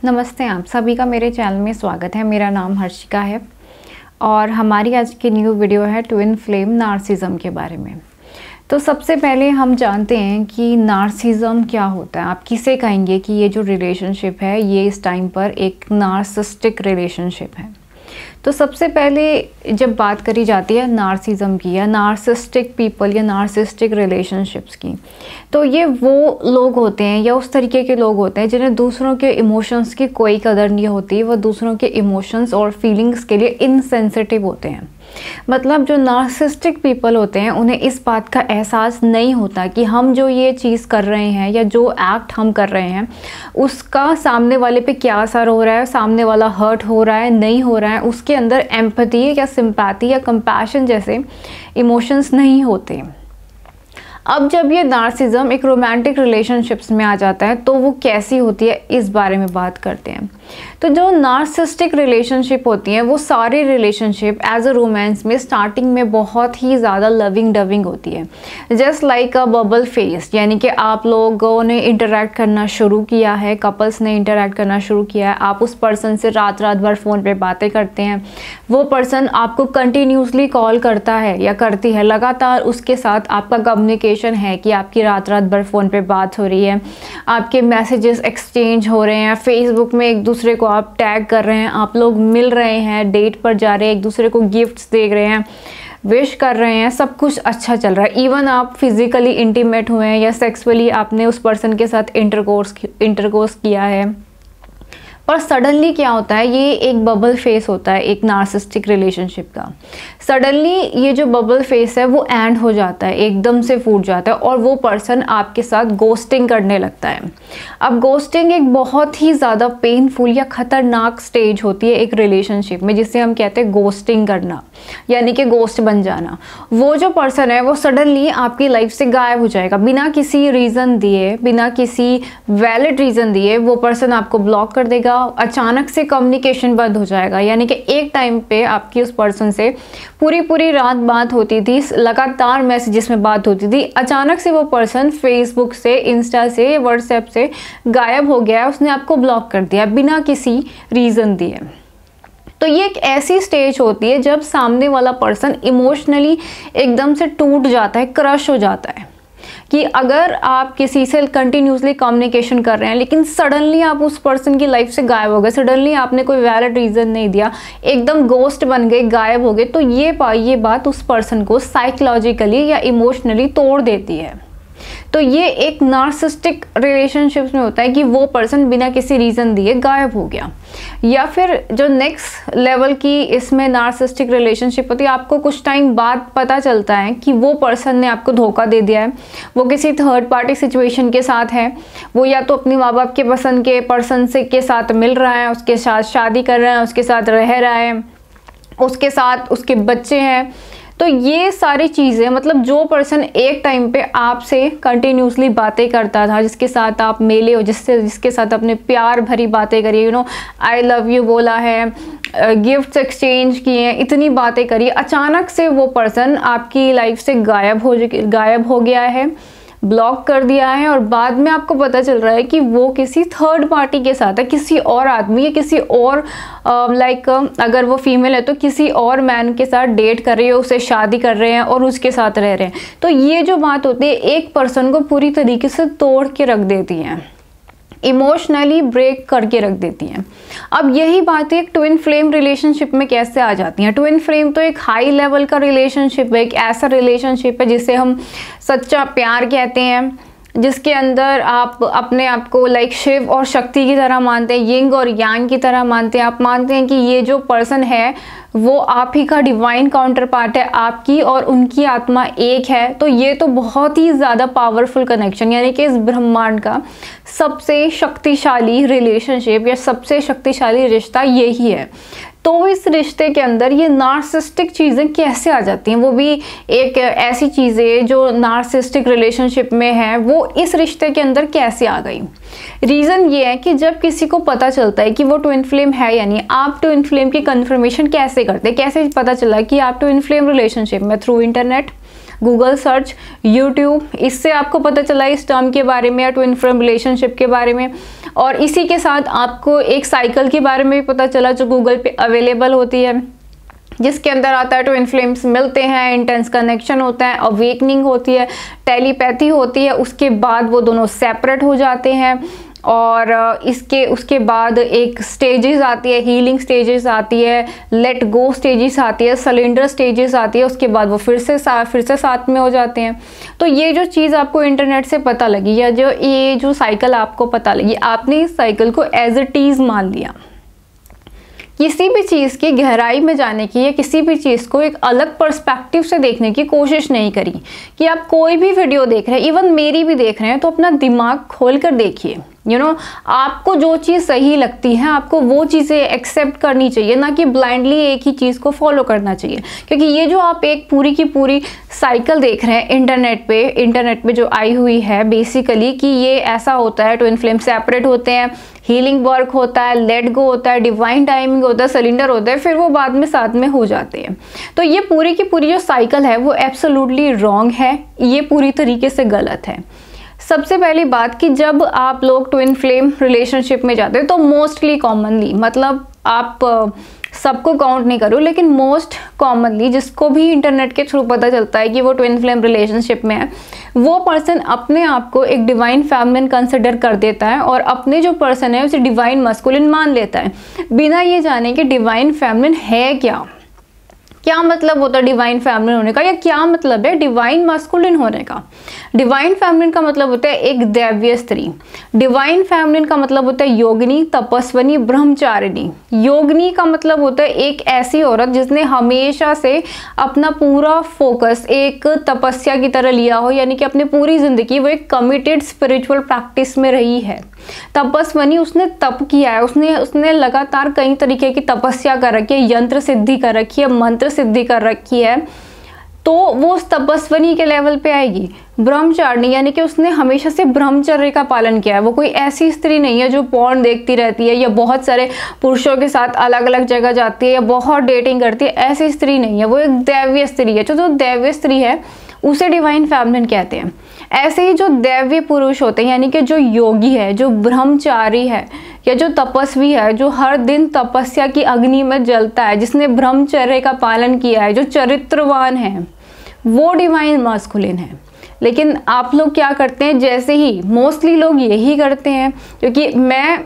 नमस्ते, आप सभी का मेरे चैनल में स्वागत है। मेरा नाम हर्षिका है और हमारी आज की न्यू वीडियो है ट्विन फ्लेम नार्सिज्म के बारे में। तो सबसे पहले हम जानते हैं कि नार्सिज्म क्या होता है। आप किसे कहेंगे कि ये जो रिलेशनशिप है ये इस टाइम पर एक नार्सिस्टिक रिलेशनशिप है। तो सबसे पहले जब बात करी जाती है नार्सिज्म की या नार्सिस्टिक पीपल या नार्सिस्टिक रिलेशनशिप्स की, तो ये वो लोग होते हैं या उस तरीके के लोग होते हैं जिन्हें दूसरों के इमोशंस की कोई कदर नहीं होती। वो दूसरों के इमोशंस और फीलिंग्स के लिए इनसेंसिटिव होते हैं। मतलब जो नार्सिस्टिक पीपल होते हैं उन्हें इस बात का एहसास नहीं होता कि हम जो ये चीज़ कर रहे हैं या जो एक्ट हम कर रहे हैं उसका सामने वाले पे क्या असर हो रहा है, सामने वाला हर्ट हो रहा है नहीं हो रहा है। उसके अंदर एम्पैथी या सिंपैथी या कंपैशन जैसे इमोशंस नहीं होते। अब जब ये नार्सिज्म एक रोमांटिक रिलेशनशिप्स में आ जाता है तो वो कैसी होती है इस बारे में बात करते हैं। तो जो नार्सिस्टिक रिलेशनशिप होती हैं वो सारी रिलेशनशिप एज अ रोमांस में स्टार्टिंग में बहुत ही ज़्यादा लविंग डविंग होती है। Just like a bubble face, यानी कि आप लोगों ने इंटरेक्ट करना शुरू किया है, कपल्स ने इंटरेक्ट करना शुरू किया है। आप उस पर्सन से रात रात भर फ़ोन पे बातें करते हैं, वो पर्सन आपको कंटिन्यूसली कॉल करता है या करती है, लगातार उसके साथ आपका कम्युनिकेशन है कि आपकी रात रात भर फ़ोन पे बात हो रही है, आपके मैसेजेस एक्सचेंज हो रहे हैं, फेसबुक में एक दूसरे को आप टैग कर रहे हैं, आप लोग मिल रहे हैं, डेट पर जा रहे हैं, एक दूसरे को गिफ्ट्स दे रहे हैं, विश कर रहे हैं, सब कुछ अच्छा चल रहा है। इवन आप फिजिकली इंटीमेट हुए हैं या सेक्सुअली आपने उस पर्सन के साथ इंटरकोर्स किया है। पर सडनली क्या होता है, ये एक बबल फेस होता है एक नार्सिस्टिक रिलेशनशिप का। सडनली ये जो बबल फेस है वो एंड हो जाता है, एकदम से फूट जाता है और वो पर्सन आपके साथ गोस्टिंग करने लगता है। अब गोस्टिंग एक बहुत ही ज़्यादा पेनफुल या ख़तरनाक स्टेज होती है एक रिलेशनशिप में, जिसे हम कहते हैं गोस्टिंग करना, यानी कि गोस्ट बन जाना। वो जो पर्सन है वो सडनली आपकी लाइफ से गायब हो जाएगा बिना किसी रीज़न दिए, बिना किसी वैलिड रीज़न दिए। वो पर्सन आपको ब्लॉक कर देगा, अचानक से कम्युनिकेशन बंद हो जाएगा। यानी कि एक टाइम पे आपकी उस पर्सन से पूरी रात बात होती थी, लगातार मैसेजेस में बात होती थी, अचानक से वो पर्सन फेसबुक से, इंस्टा से, व्हाट्सएप से गायब हो गया, उसने आपको ब्लॉक कर दिया बिना किसी रीज़न दिए। तो ये एक ऐसी स्टेज होती है जब सामने वाला पर्सन इमोशनली एकदम से टूट जाता है, क्रश हो जाता है। कि अगर आप किसी से कंटिन्यूसली कम्युनिकेशन कर रहे हैं लेकिन सडनली आप उस पर्सन की लाइफ से गायब हो गए, सडनली आपने कोई वैलिड रीज़न नहीं दिया, एकदम गोस्ट बन गए, गायब हो गए, तो ये बात उस पर्सन को साइकोलॉजिकली या इमोशनली तोड़ देती है। तो ये एक नार्सिस्टिक रिलेशनशिप्स में होता है कि वो पर्सन बिना किसी रीज़न दिए गायब हो गया। या फिर जो नेक्स्ट लेवल की इसमें नार्सिस्टिक रिलेशनशिप होती है, आपको कुछ टाइम बाद पता चलता है कि वो पर्सन ने आपको धोखा दे दिया है, वो किसी थर्ड पार्टी सिचुएशन के साथ है, वो या तो अपने माँ बाप के पसंद के पर्सन से के साथ मिल रहा है, उसके साथ शादी कर रहा है, उसके साथ रह रहा है, उसके साथ उसके बच्चे हैं। तो ये सारी चीज़ें, मतलब जो पर्सन एक टाइम पे आपसे कंटिन्यूसली बातें करता था, जिसके साथ आप मिले हो, जिसके साथ अपने प्यार भरी बातें करी, आई लव यू बोला है, गिफ्ट्स एक्सचेंज किए हैं, इतनी बातें करी, अचानक से वो पर्सन आपकी लाइफ से गायब हो गया है, ब्लॉक कर दिया है और बाद में आपको पता चल रहा है कि वो किसी थर्ड पार्टी के साथ है, किसी और आदमी या किसी और अगर वो फीमेल है तो किसी और मैन के साथ डेट कर रही है, उसे शादी कर रहे हैं और उसके साथ रह रहे हैं। तो ये जो बात होती है एक पर्सन को पूरी तरीके से तोड़ के रख देती है, इमोशनली ब्रेक करके रख देती हैं। अब यही बातें एक ट्विन फ्लेम रिलेशनशिप में कैसे आ जाती हैं। ट्विन फ्लेम तो एक हाई लेवल का रिलेशनशिप है, एक ऐसा रिलेशनशिप है जिसे हम सच्चा प्यार कहते हैं, जिसके अंदर आप अपने आप को लाइक शिव और शक्ति की तरह मानते हैं, यिंग और यांग की तरह मानते हैं। आप मानते हैं कि ये जो पर्सन है वो आप ही का डिवाइन काउंटर पार्ट है, आपकी और उनकी आत्मा एक है। तो ये तो बहुत ही ज़्यादा पावरफुल कनेक्शन, यानी कि इस ब्रह्मांड का सबसे शक्तिशाली रिलेशनशिप या सबसे शक्तिशाली रिश्ता यही है। तो इस रिश्ते के अंदर ये नार्सिस्टिक चीज़ें कैसे आ जाती हैं, वो भी एक ऐसी चीज़ें जो नार्सिस्टिक रिलेशनशिप में है वो इस रिश्ते के अंदर कैसे आ गई। रीज़न ये है कि जब किसी को पता चलता है कि वो ट्विन फ्लेम है, यानी आप ट्विन फ्लेम की कंफर्मेशन कैसे करते हैं, कैसे पता चला कि आप ट्विन फ्लेम रिलेशनशिप में, through internet, Google search, YouTube, इससे आपको पता चला इस टर्म के बारे में या ट्विन फ्लेम रिलेशनशिप के बारे में। और इसी के साथ आपको एक साइकिल के बारे में भी पता चला जो गूगल पे अवेलेबल होती है, जिसके अंदर आता है ट्विन फ्लेम्स मिलते हैं, इंटेंस कनेक्शन होता है, अवेकनिंग होती है, टेलीपैथी होती है, उसके बाद वो दोनों सेपरेट हो जाते हैं। और उसके बाद एक स्टेजेस आती है, हीलिंग स्टेजेस आती है, लेट गो स्टेजेस आती है, सिलेंडर स्टेजेस आती है, उसके बाद वो फिर से साथ में हो जाते हैं। तो ये जो चीज़ आपको इंटरनेट से पता लगी या ये जो साइकिल आपको पता लगी, आपने इस साइकिल को एज इट इज़ मान लिया। किसी भी चीज़ की गहराई में जाने की या किसी भी चीज़ को एक अलग पर्सपेक्टिव से देखने की कोशिश नहीं करी। कि आप कोई भी वीडियो देख रहे हैं, इवन मेरी भी देख रहे हैं, तो अपना दिमाग खोल कर देखिए। आपको जो चीज़ सही लगती है आपको वो चीज़ें एक्सेप्ट करनी चाहिए, ना कि ब्लाइंडली एक ही चीज़ को फॉलो करना चाहिए। क्योंकि ये जो आप एक पूरी की पूरी साइकिल देख रहे हैं इंटरनेट पे जो आई हुई है बेसिकली, कि ये ऐसा होता है, ट्विन फ्लेम सेपरेट होते हैं, हीलिंग वर्क होता है, लेट गो होता है, डिवाइन टाइमिंग होता है, सिलेंडर होता है, फिर वो बाद में साथ में हो जाते हैं। तो ये पूरी की पूरी जो साइकिल है वो एब्सोल्युटली रॉन्ग है, ये पूरी तरीके से गलत है। सबसे पहली बात कि जब आप लोग ट्विन फ्लेम रिलेशनशिप में जाते हैं तो मोस्टली कॉमनली, मतलब आप सबको काउंट नहीं करो, लेकिन मोस्ट कॉमनली जिसको भी इंटरनेट के थ्रू पता चलता है कि वो ट्विन फ्लेम रिलेशनशिप में है, वो पर्सन अपने आप को एक डिवाइन फेमिनिन कंसिडर कर देता है और अपने जो पर्सन है उसे डिवाइन मस्कुलिन मान लेता है, बिना ये जाने कि डिवाइन फेमिनिन है क्या मतलब होता है डिवाइन फेमिनिन होने का, या क्या मतलब है डिवाइन मास्कुलिन होने का। डिवाइन फेमिनिन का मतलब होता है एक दैवीय स्त्री। डिवाइन फेमिनिन का मतलब होता है योगिनी, तपस्विनी, ब्रह्मचारिणी। योगिनी का मतलब होता है एक ऐसी औरत जिसने हमेशा से अपना पूरा फोकस एक तपस्या की तरह लिया हो, यानी कि अपनी पूरी जिंदगी वो एक कमिटेड स्पिरिचुअल प्रैक्टिस में रही है। तपस्विनी, उसने तप किया है, उसने लगातार कई तरीके की तपस्या कर रखी है, यंत्र सिद्धि कर रखी है, मंत्र सिद्धि कर रखी है, तो वो उस तपस्विनी के लेवल पे आएगी। ब्रह्मचारिणी यानी कि उसने हमेशा से ब्रह्मचर्य का पालन किया है। वो कोई ऐसी स्त्री नहीं है जो पॉर्न देखती रहती है या बहुत सारे पुरुषों के साथ अलग अलग जगह जाती है या बहुत डेटिंग करती है, ऐसी स्त्री नहीं है। वो एक दैवीय स्त्री है। जो दैवीय स्त्री है उसे डिवाइन फेमिनिन कहते हैं। ऐसे ही जो दैवीय पुरुष होते हैं, यानी कि जो योगी है, जो ब्रह्मचारी है या जो तपस्वी है, जो हर दिन तपस्या की अग्नि में जलता है, जिसने ब्रह्मचर्य का पालन किया है, जो चरित्रवान है, वो डिवाइन मास्कुलिन है। लेकिन आप लोग क्या करते हैं, जैसे ही मोस्टली लोग यही करते हैं, क्योंकि मैं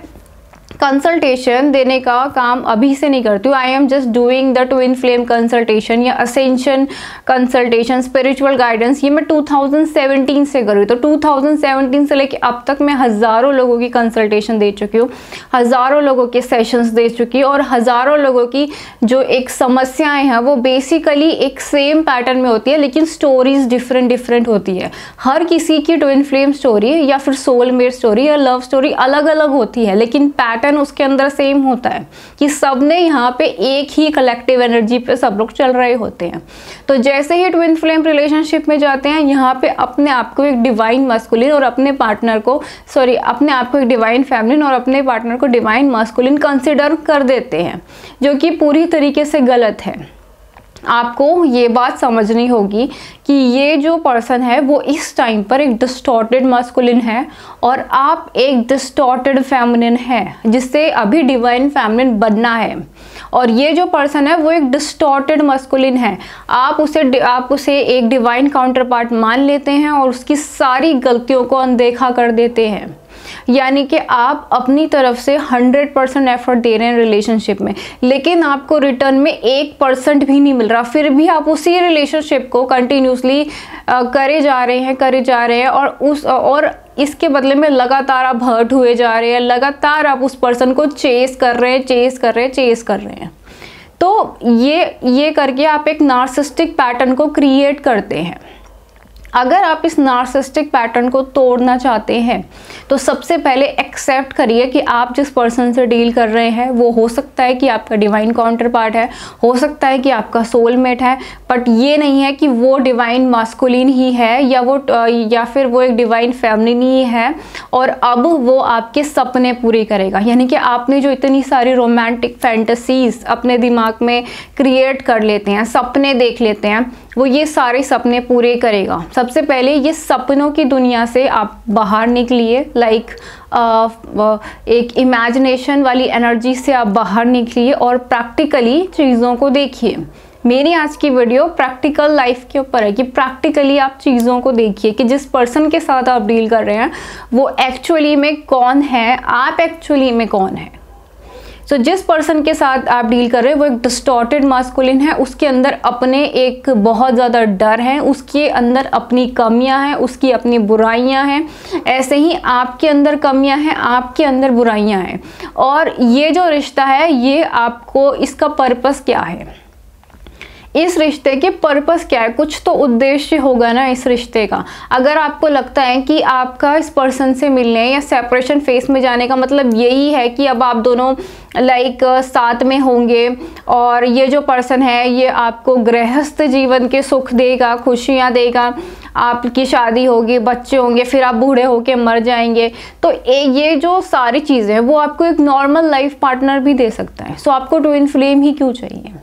कंसल्टेशन देने का काम अभी से नहीं करती हूँ। I am just doing the twin flame consultation या असेंशन कंसल्टेशन, स्पिरिचुअल गाइडेंस, ये मैं 2017 से कर रही हूँ। तो 2017 से लेके अब तक मैं हज़ारों लोगों की कंसल्टेशन दे चुकी हूँ, हज़ारों लोगों के सेशंस दे चुकी हूँ, और हज़ारों लोगों की जो एक समस्याएं हैं वो बेसिकली एक सेम पैटर्न में होती है, लेकिन स्टोरीज डिफरेंट होती है। हर किसी की ट्विन फ्लेम स्टोरी या फिर सोलमेट स्टोरी या लव स्टोरी अलग अलग होती है, लेकिन पैटर्न उसके अंदर सेम होता है कि सबने यहाँ पे एक ही कलेक्टिव एनर्जी पे सब लोग चल रहे होते हैं। तो जैसे ही ट्विन फ्लेम रिलेशनशिप में जाते हैं, यहाँ पे अपने आप को एक डिवाइन मास्कुलिन और अपने पार्टनर को अपने आप को एक डिवाइन फेमिनिन और अपने पार्टनर को डिवाइन मास्कुलिन कंसिडर कर देते हैं, जो कि पूरी तरीके से गलत है। आपको ये बात समझनी होगी कि ये जो पर्सन है वो इस टाइम पर एक डिस्टॉर्टेड मास्कुलिन है और आप एक डिस्टॉर्टेड फेमिनिन है, जिससे अभी डिवाइन फेमिनिन बनना है। और ये जो पर्सन है वो एक डिस्टॉर्टेड मास्कुलिन है। आप उसे एक डिवाइन काउंटर पार्ट मान लेते हैं और उसकी सारी गलतियों को अनदेखा कर देते हैं। यानी कि आप अपनी तरफ से 100% एफर्ट दे रहे हैं रिलेशनशिप में, लेकिन आपको रिटर्न में 1% भी नहीं मिल रहा, फिर भी आप उसी रिलेशनशिप को कंटिन्यूसली करे जा रहे हैं और इसके बदले में लगातार आप हर्ट हुए जा रहे हैं, लगातार आप उस पर्सन को चेस कर रहे हैं। तो ये करके आप एक नार्सिस्टिक पैटर्न को क्रिएट करते हैं। अगर आप इस नार्सिस्टिक पैटर्न को तोड़ना चाहते हैं तो सबसे पहले एक्सेप्ट करिए कि आप जिस पर्सन से डील कर रहे हैं वो हो सकता है कि आपका डिवाइन काउंटर पार्ट है, हो सकता है कि आपका सोलमेट है, बट ये नहीं है कि वो डिवाइन मास्कुलिन ही है या फिर वो एक डिवाइन फेमिनिन ही है और अब वो आपके सपने पूरे करेगा। यानी कि आपने जो इतनी सारी रोमांटिक फैंटेसीज अपने दिमाग में क्रिएट कर लेते हैं, सपने देख लेते हैं, वो ये सारे सपने पूरे करेगा। सबसे पहले ये सपनों की दुनिया से आप बाहर निकलिए, लाइक एक इमेजिनेशन वाली एनर्जी से आप बाहर निकलिए और प्रैक्टिकली चीज़ों को देखिए। मेरी आज की वीडियो प्रैक्टिकल लाइफ के ऊपर है कि प्रैक्टिकली आप चीज़ों को देखिए कि जिस पर्सन के साथ आप डील कर रहे हैं वो एक्चुअली में कौन है, आप एक्चुअली में कौन है। तो जिस पर्सन के साथ आप डील कर रहे हैं वो एक डिस्टॉर्टेड मास्कुलिन है, उसके अंदर अपने एक बहुत ज़्यादा डर है, उसके अंदर अपनी कमियां हैं, उसकी अपनी बुराइयां हैं। ऐसे ही आपके अंदर कमियां हैं, आपके अंदर बुराइयां हैं। और ये जो रिश्ता है ये आपको, इसका पर्पस क्या है, इस रिश्ते के पर्पस क्या है, कुछ तो उद्देश्य होगा ना इस रिश्ते का। अगर आपको लगता है कि आपका इस पर्सन से मिलने या सेपरेशन फेस में जाने का मतलब यही है कि अब आप दोनों लाइक साथ में होंगे और ये जो पर्सन है ये आपको गृहस्थ जीवन के सुख देगा, खुशियाँ देगा, आपकी शादी होगी, बच्चे होंगे, फिर आप बूढ़े होके मर जाएंगे, तो ये जो सारी चीज़ें हैं वो आपको एक नॉर्मल लाइफ पार्टनर भी दे सकता है। सो आपको ट्विन फ्लेम ही क्यों चाहिए?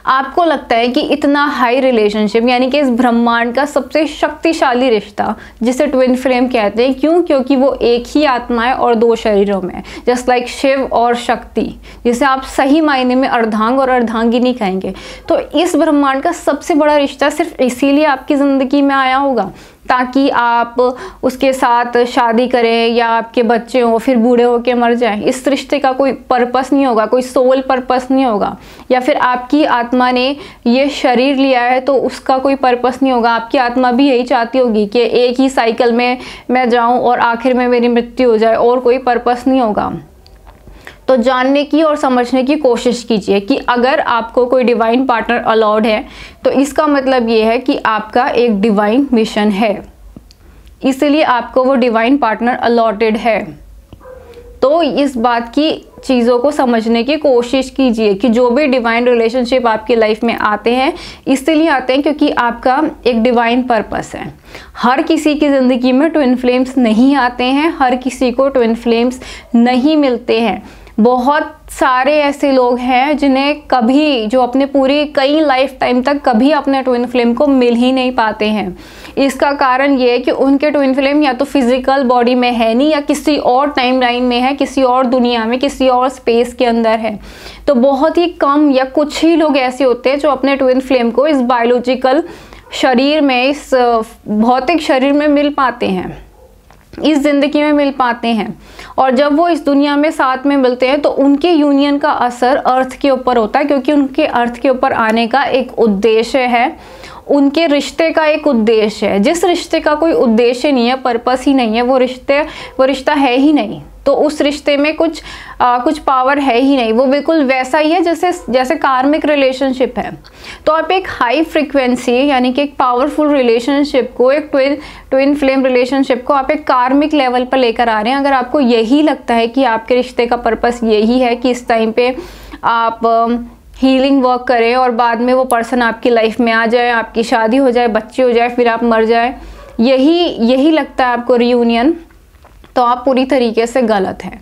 आपको लगता है कि इतना हाई रिलेशनशिप, यानी कि इस ब्रह्मांड का सबसे शक्तिशाली रिश्ता जिसे ट्विन फ्लेम कहते हैं, क्यों? क्योंकि वो एक ही आत्मा है और दो शरीरों में, जस्ट लाइक शिव और शक्ति, जिसे आप सही मायने में अर्धांग और अर्धांगिनी कहेंगे। तो इस ब्रह्मांड का सबसे बड़ा रिश्ता सिर्फ इसीलिए आपकी ज़िंदगी में आया होगा ताकि आप उसके साथ शादी करें या आपके बच्चे हों, फिर बूढ़े होके मर जाएं। इस रिश्ते का कोई पर्पस नहीं होगा, कोई सोल पर्पस नहीं होगा। या फिर आपकी आत्मा ने ये शरीर लिया है तो उसका कोई पर्पस नहीं होगा। आपकी आत्मा भी यही चाहती होगी कि एक ही साइकिल में मैं जाऊं और आखिर में मेरी मृत्यु हो जाए, और कोई पर्पस नहीं होगा। तो जानने की और समझने की कोशिश कीजिए कि अगर आपको कोई डिवाइन पार्टनर अलाउड है तो इसका मतलब ये है कि आपका एक डिवाइन मिशन है, इसलिए आपको वो डिवाइन पार्टनर अलॉटेड है। तो इस बात की चीज़ों को समझने की कोशिश कीजिए कि जो भी डिवाइन रिलेशनशिप आपकी लाइफ में आते हैं इसलिए आते हैं क्योंकि आपका एक डिवाइन पर्पस है। हर किसी की ज़िंदगी में ट्विन फ्लेम्स नहीं आते हैं, हर किसी को ट्विन फ्लेम्स नहीं मिलते हैं। बहुत सारे ऐसे लोग हैं जिन्हें कभी, जो अपने पूरी कई लाइफ टाइम तक कभी अपने ट्विन फ्लेम को मिल ही नहीं पाते हैं। इसका कारण ये है कि उनके ट्विन फ्लेम या तो फिजिकल बॉडी में है नहीं, या किसी और टाइम लाइन में है, किसी और दुनिया में, किसी और स्पेस के अंदर है। तो बहुत ही कम या कुछ ही लोग ऐसे होते हैं जो अपने ट्विन फ्लेम को इस बायोलॉजिकल शरीर में, इस भौतिक शरीर में मिल पाते हैं, इस ज़िंदगी में मिल पाते हैं। और जब वो इस दुनिया में साथ में मिलते हैं तो उनके यूनियन का असर अर्थ के ऊपर होता है, क्योंकि उनके अर्थ के ऊपर आने का एक उद्देश्य है, उनके रिश्ते का एक उद्देश्य है। जिस रिश्ते का कोई उद्देश्य नहीं है, पर्पस ही नहीं है, वो रिश्ता है ही नहीं। तो उस रिश्ते में कुछ पावर है ही नहीं, वो बिल्कुल वैसा ही है जैसे कार्मिक रिलेशनशिप है। तो आप एक हाई फ्रीक्वेंसी यानी कि एक पावरफुल रिलेशनशिप को, एक ट्विन फ्लेम रिलेशनशिप को आप एक कार्मिक लेवल पर लेकर आ रहे हैं। अगर आपको यही लगता है कि आपके रिश्ते का पर्पस यही है कि इस टाइम पे आप हीलिंग वर्क करें और बाद में वो पर्सन आपकी लाइफ में आ जाए, आपकी शादी हो जाए, बच्चे हो जाए, फिर आप मर जाए, यही लगता है आपको रियूनियन, तो आप पूरी तरीके से गलत हैं।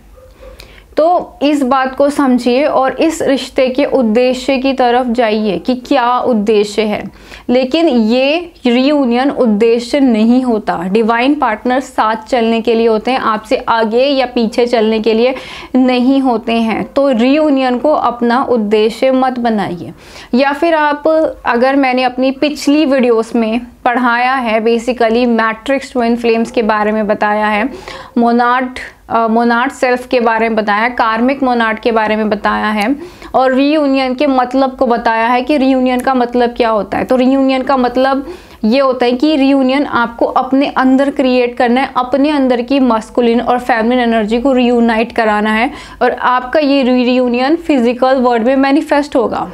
तो इस बात को समझिए और इस रिश्ते के उद्देश्य की तरफ जाइए कि क्या उद्देश्य है। लेकिन ये रियूनियन उद्देश्य नहीं होता। डिवाइन पार्टनर साथ चलने के लिए होते हैं, आपसे आगे या पीछे चलने के लिए नहीं होते हैं। तो रियूनियन को अपना उद्देश्य मत बनाइए। या फिर आप, अगर मैंने अपनी पिछली वीडियोस में पढ़ाया है, बेसिकली मैट्रिक्स ट्विन फ्लेम्स के बारे में बताया है, मोनार्ड सेल्फ के बारे में बताया, कार्मिक मोनार्ड के बारे में बताया है, और रीयूनियन के मतलब को बताया है कि रीयूनियन का मतलब क्या होता है। तो रीयूनियन का मतलब ये होता है कि रीयूनियन आपको अपने अंदर क्रिएट करना है, अपने अंदर की मास्कुलिन और फेमिनिन एनर्जी को रीयूनाइट कराना है, और आपका ये रीयूनियन फिजिकल वर्ल्ड में मैनिफेस्ट होगा।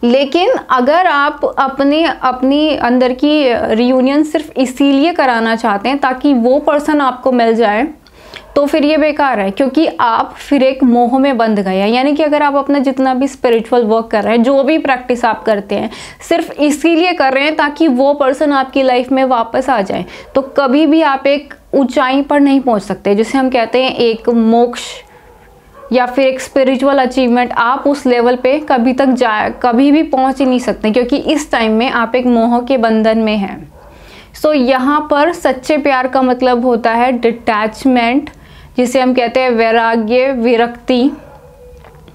लेकिन अगर आप अपनी अंदर की रीयूनियन सिर्फ इसीलिए कराना चाहते हैं ताकि वो पर्सन आपको मिल जाए, तो फिर ये बेकार है, क्योंकि आप फिर एक मोह में बंध गए हैं। यानी कि अगर आप अपना जितना भी स्पिरिचुअल वर्क कर रहे हैं, जो भी प्रैक्टिस आप करते हैं, सिर्फ इसीलिए कर रहे हैं ताकि वो पर्सन आपकी लाइफ में वापस आ जाए, तो कभी भी आप एक ऊंचाई पर नहीं पहुंच सकते, जिसे हम कहते हैं एक मोक्ष या फिर एक स्पिरिचुअल अचीवमेंट, आप उस लेवल पे कभी भी पहुंच ही नहीं सकते, क्योंकि इस टाइम में आप एक मोह के बंधन में हैं। सो यहाँ पर सच्चे प्यार का मतलब होता है डिटैचमेंट, जिसे हम कहते हैं वैराग्य, विरक्ति।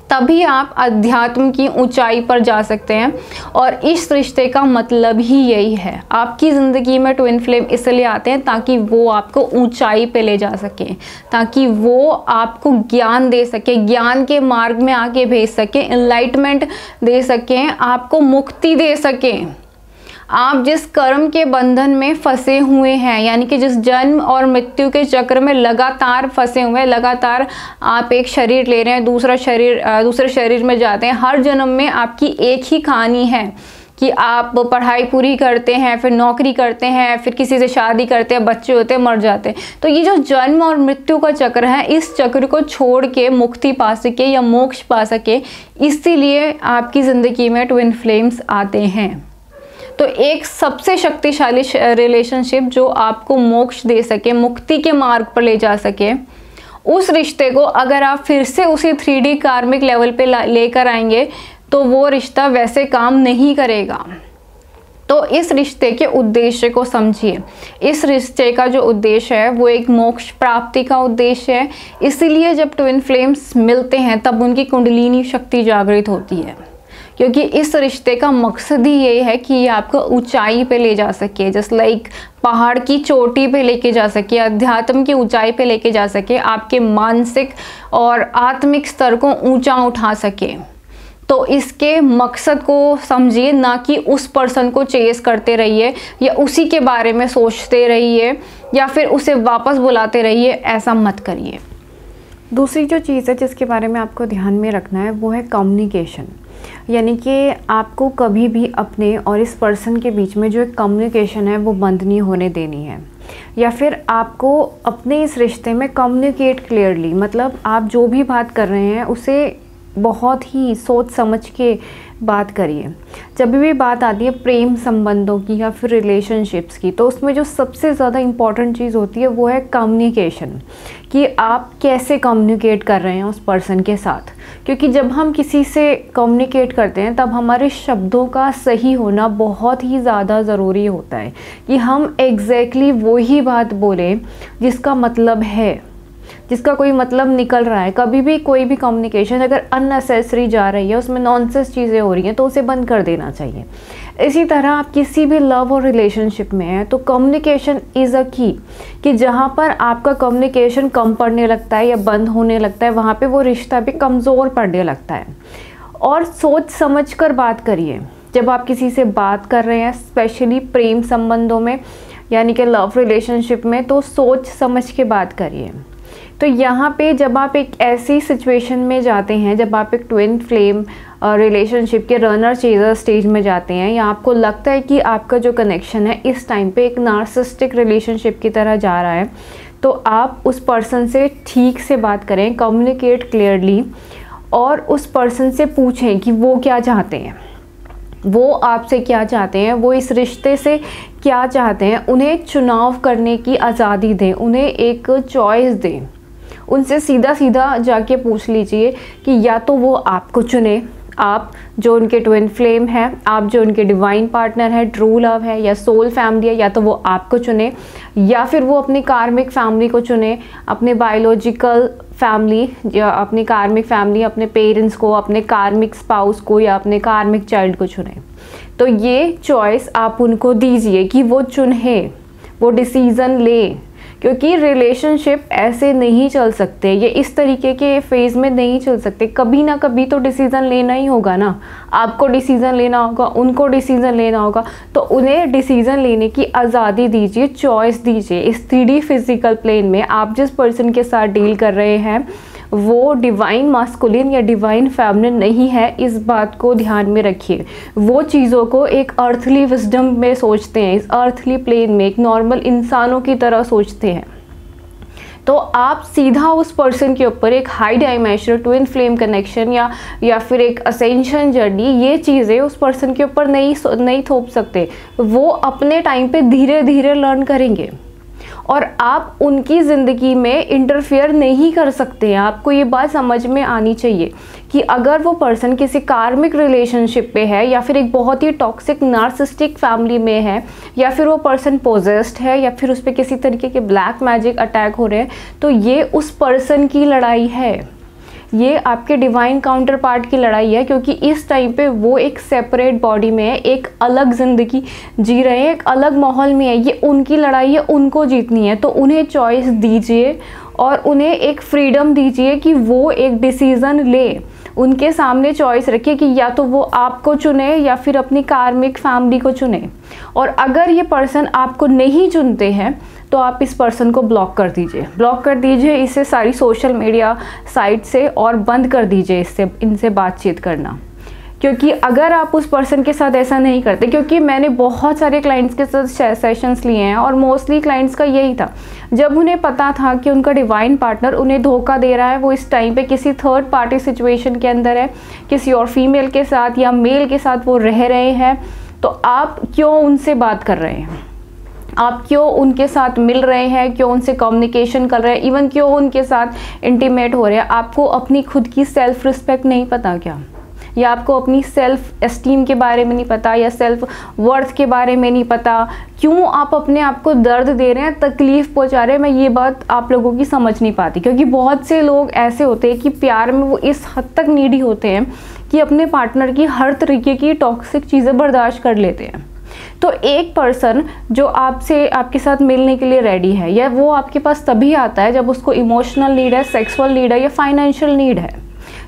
तभी आप अध्यात्म की ऊंचाई पर जा सकते हैं, और इस रिश्ते का मतलब ही यही है। आपकी ज़िंदगी में ट्विन फ्लेम इसलिए आते हैं ताकि वो आपको ऊंचाई पे ले जा सके, ताकि वो आपको ज्ञान दे सके, ज्ञान के मार्ग में आगे भेज सके, एनलाइटमेंट दे सकें, आपको मुक्ति दे सकें। आप जिस कर्म के बंधन में फंसे हुए हैं, यानी कि जिस जन्म और मृत्यु के चक्र में लगातार फंसे हुए हैं, लगातार आप एक शरीर ले रहे हैं, दूसरे शरीर में जाते हैं, हर जन्म में आपकी एक ही कहानी है कि आप पढ़ाई पूरी करते हैं, फिर नौकरी करते हैं, फिर किसी से शादी करते हैं, बच्चे होते हैं, मर जाते हैं। तो ये जो जन्म और मृत्यु का चक्र है, इस चक्र को छोड़ के मुक्ति पा सके या मोक्ष पा सके, इसीलिए आपकी ज़िंदगी में ट्विन फ्लेम्स आते हैं। तो एक सबसे शक्तिशाली रिलेशनशिप जो आपको मोक्ष दे सके, मुक्ति के मार्ग पर ले जा सके, उस रिश्ते को अगर आप फिर से उसी 3D कार्मिक लेवल पे लेकर आएंगे तो वो रिश्ता वैसे काम नहीं करेगा। तो इस रिश्ते के उद्देश्य को समझिए। इस रिश्ते का जो उद्देश्य है वो एक मोक्ष प्राप्ति का उद्देश्य है। इसीलिए जब ट्विन फ्लेम्स मिलते हैं तब उनकी कुंडलिनी शक्ति जागृत होती है, क्योंकि इस रिश्ते का मकसद ही ये है कि ये आपको ऊंचाई पे ले जा सके, जस्ट लाइक पहाड़ की चोटी पे लेके जा सके, अध्यात्म की ऊंचाई पे लेके जा सके, आपके मानसिक और आत्मिक स्तर को ऊंचा उठा सके। तो इसके मकसद को समझिए, ना कि उस पर्सन को चेस करते रहिए या उसी के बारे में सोचते रहिए या फिर उसे वापस बुलाते रहिए, ऐसा मत करिए। दूसरी जो चीज़ है जिसके बारे में आपको ध्यान में रखना है वो है कम्युनिकेशन, यानी कि आपको कभी भी अपने और इस पर्सन के बीच में जो एक कम्युनिकेशन है वो बंद नहीं होने देनी है, या फिर आपको अपने इस रिश्ते में कम्युनिकेट क्लियरली, मतलब आप जो भी बात कर रहे हैं उसे बहुत ही सोच समझ के बात करिए। जब भी बात आती है प्रेम संबंधों की या फिर रिलेशनशिप्स की, तो उसमें जो सबसे ज़्यादा इम्पॉर्टेंट चीज़ होती है वो है कम्युनिकेशन, कि आप कैसे कम्युनिकेट कर रहे हैं उस पर्सन के साथ। क्योंकि जब हम किसी से कम्युनिकेट करते हैं तब हमारे शब्दों का सही होना बहुत ही ज़्यादा ज़रूरी होता है, कि हम एग्जैक्टली वही बात बोलें जिसका मतलब है, जिसका कोई मतलब निकल रहा है। कभी भी कोई भी कम्युनिकेशन अगर अननेसेसरी जा रही है, उसमें नॉनसेंस चीज़ें हो रही हैं, तो उसे बंद कर देना चाहिए। इसी तरह आप किसी भी लव और रिलेशनशिप में हैं तो कम्युनिकेशन इज़ अ की, कि जहाँ पर आपका कम्युनिकेशन कम पड़ने लगता है या बंद होने लगता है, वहाँ पे वो रिश्ता भी कमज़ोर पड़ने लगता है। और सोच समझ कर बात करिए जब आप किसी से बात कर रहे हैं, स्पेशली प्रेम संबंधों में यानी कि लव रिलेशनशिप में, तो सोच समझ के बात करिए। तो यहाँ पे जब आप एक ऐसी सिचुएशन में जाते हैं, जब आप एक ट्विन फ्लेम रिलेशनशिप के रनर चेजर स्टेज में जाते हैं, या आपको लगता है कि आपका जो कनेक्शन है इस टाइम पे एक नार्सिसिस्टिक रिलेशनशिप की तरह जा रहा है, तो आप उस पर्सन से ठीक से बात करें, कम्युनिकेट क्लियरली, और उस पर्सन से पूछें कि वो क्या चाहते हैं, वो आपसे क्या चाहते हैं, वो इस रिश्ते से क्या चाहते हैं। उन्हें चुनाव करने की आज़ादी दें, उन्हें एक चॉइस दें। उनसे सीधा सीधा जाके पूछ लीजिए कि या तो वो आपको चुने, आप जो उनके ट्विन फ्लेम हैं, आप जो उनके डिवाइन पार्टनर है, ट्रू लव है या सोल फैमिली है, या तो वो आपको चुने या फिर वो अपनी कार्मिक फैमिली को चुने, अपने बायोलॉजिकल फैमिली या अपनी कार्मिक फैमिली, अपने पेरेंट्स को, अपने कार्मिक स्पाउस को या अपने कार्मिक चाइल्ड को चुने। तो ये चॉइस आप उनको दीजिए कि वो चुने, वो डिसीज़न ले, क्योंकि रिलेशनशिप ऐसे नहीं चल सकते, ये इस तरीके के फेज़ में नहीं चल सकते। कभी ना कभी तो डिसीज़न लेना ही होगा ना, आपको डिसीज़न लेना होगा, उनको डिसीज़न लेना होगा। तो उन्हें डिसीज़न लेने की आज़ादी दीजिए, चॉइस दीजिए। इस 3D फिजिकल प्लेन में आप जिस पर्सन के साथ डील कर रहे हैं वो डिवाइन मास्कुलिन या डिवाइन फेमिनिन नहीं है, इस बात को ध्यान में रखिए। वो चीज़ों को एक अर्थली विजडम में सोचते हैं, इस अर्थली प्लेन में एक नॉर्मल इंसानों की तरह सोचते हैं। तो आप सीधा उस पर्सन के ऊपर एक high dimensional twin flame connection या फिर एक असेंशन जर्नी, ये चीज़ें उस पर्सन के ऊपर नहीं थोप सकते। वो अपने टाइम पे धीरे धीरे लर्न करेंगे, और आप उनकी ज़िंदगी में इंटरफेयर नहीं कर सकते हैं। आपको ये बात समझ में आनी चाहिए कि अगर वो पर्सन किसी कार्मिक रिलेशनशिप पे है, या फिर एक बहुत ही टॉक्सिक नार्सिस्टिक फैमिली में है, या फिर वो पर्सन पोजेस्ड है, या फिर उस पर किसी तरीके के ब्लैक मैजिक अटैक हो रहे हैं, तो ये उस पर्सन की लड़ाई है, ये आपके डिवाइन काउंटर पार्ट की लड़ाई है। क्योंकि इस टाइम पे वो एक सेपरेट बॉडी में है, एक अलग ज़िंदगी जी रहे हैं, एक अलग माहौल में है। ये उनकी लड़ाई है, उनको जीतनी है। तो उन्हें चॉइस दीजिए और उन्हें एक फ्रीडम दीजिए कि वो एक डिसीज़न ले। उनके सामने चॉइस रखिए कि या तो वो आपको चुने या फिर अपनी कार्मिक फैमिली को चुने। और अगर ये पर्सन आपको नहीं चुनते हैं तो आप इस पर्सन को ब्लॉक कर दीजिए, ब्लॉक कर दीजिए इसे सारी सोशल मीडिया साइट से, और बंद कर दीजिए इनसे बातचीत करना। क्योंकि अगर आप उस पर्सन के साथ ऐसा नहीं करते, क्योंकि मैंने बहुत सारे क्लाइंट्स के साथ सेशंस लिए हैं और मोस्टली क्लाइंट्स का यही था, जब उन्हें पता था कि उनका डिवाइन पार्टनर उन्हें धोखा दे रहा है, वो इस टाइम पे किसी थर्ड पार्टी सिचुएशन के अंदर है, किसी और फीमेल के साथ या मेल के साथ वो रह रहे हैं, तो आप क्यों उनसे बात कर रहे हैं, आप क्यों उनके साथ मिल रहे हैं, क्यों उनसे कम्युनिकेशन कर रहे हैं, इवन क्यों उनके साथ इंटीमेट हो रहे हैं? आपको अपनी खुद की सेल्फ रिस्पेक्ट नहीं पता क्या? या आपको अपनी सेल्फ एस्टीम के बारे में नहीं पता, या सेल्फ वर्थ के बारे में नहीं पता? क्यों आप अपने आप को दर्द दे रहे हैं, तकलीफ़ पहुंचा रहे हैं? मैं ये बात आप लोगों की समझ नहीं पाती, क्योंकि बहुत से लोग ऐसे होते हैं कि प्यार में वो इस हद तक नीडी होते हैं कि अपने पार्टनर की हर तरीके की टॉक्सिक चीज़ें बर्दाश्त कर लेते हैं। तो एक पर्सन जो आपके साथ मिलने के लिए रेडी है, या वो आपके पास तभी आता है जब उसको इमोशनल नीड है, सेक्सुअल नीड है, या फाइनेंशियल नीड है,